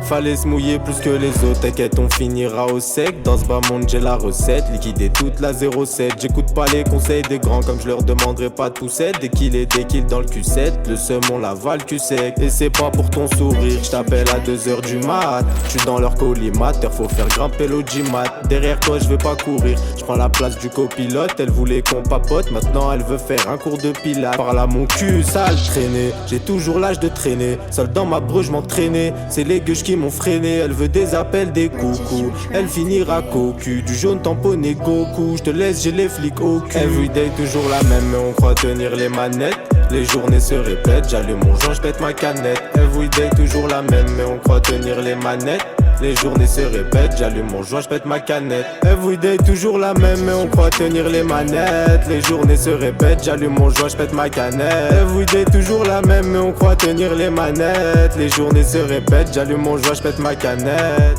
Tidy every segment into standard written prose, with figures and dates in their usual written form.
Fallait se mouiller plus que les autres, t'inquiète on finira au sec. Dans ce bas monde j'ai la recette, liquider toute la 07. J'écoute pas les conseils des grands comme je leur demanderai pas tout set. Dès qu'il est dans le Q7, le seum on l'avale cul sec. Et c'est pas pour ton sourire, je t'appelle à 2h du mat. J'suis dans leur collimateur, faut faire grimper l'audimat. Derrière toi je vais pas courir, je prends la place du copilote. Elle voulait qu'on papote, maintenant elle veut faire un cours de pilates. Parle à mon cul, sale traîner, j'ai toujours l'âge de traîner. Seul dans ma breu je m'entraînais, c'est les gueuches qui m'ont freiné. Elle veut des appels, des coucous, elle finira cocu. Du jaune tamponné Goku, je te laisse j'ai les flics au cul. Everyday toujours la même mais on croit tenir les manettes. Les journées se répètent, j'allume mon joint, je pète ma canette. Everyday toujours la même mais on croit tenir les manettes. Les journées se répètent, j'allume mon joint, je pète ma canette. Everyday toujours la même mais on croit tenir les manettes. Les journées se répètent, j'allume mon joint, je pète ma canette. Everyday toujours la même mais on croit tenir les manettes. Les journées se répètent, j'allume mon joint, je pète ma canette.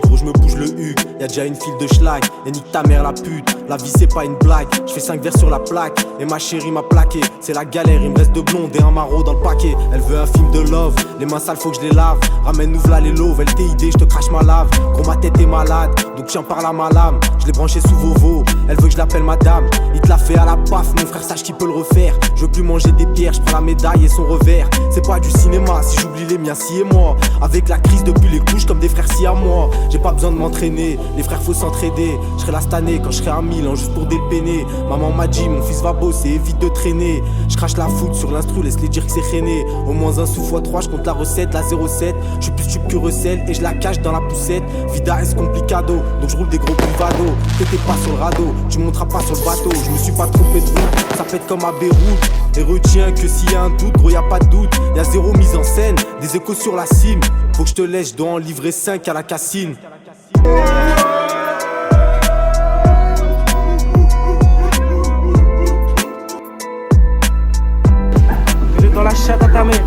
Gros je me bouge le huc, y'a déjà une file de schlag. Et nique ta mère la pute, la vie c'est pas une blague. Je fais 5 verres sur la plaque, et ma chérie m'a plaqué. C'est la galère, il me reste 2 blondes et un maraud dans le paquet. Elle veut un film de love, les mains sales faut que je les lave. Ramène-nous v'là les loves, LTID je te crache ma lave. Gros ma tête est malade, donc j'en parle à ma lame. Je l'ai branché sous Vovo, elle veut que je l'appelle madame. Il te l'a fait à la paf, mon frère sache qu'il peut le refaire. Je veux plus manger des pierres, je prends la médaille et son revers. C'est pas du cinéma, si j'oublie les miens, si et moi. Avec la crise depuis les couches comme des frères si à moi. J'ai pas besoin de m'entraîner, les frères faut s'entraider. Je serai là cette année quand je serai à Milan juste pour dépeiner. Maman m'a dit mon fils va bosser, évite de traîner. Je crache la foot sur l'instru, laisse les dire que c'est rené. Au moins un sous fois 3, je compte la recette, la 07. Je suis plus tube que recel et je la cache dans la poussette. Vida es complicado, donc je roule des gros privados. T'étais pas sur le radeau, tu monteras pas sur le bateau. Je me suis pas trompé de route, ça pète comme à Beyrouth. Et retiens que s'il y a un doute, gros y a pas de doute. Y'a zéro mise en scène, des échos sur la cime. Faut que je te laisse, je dois en livrer 5 à la Cassine. Dans la chatte à ta mère.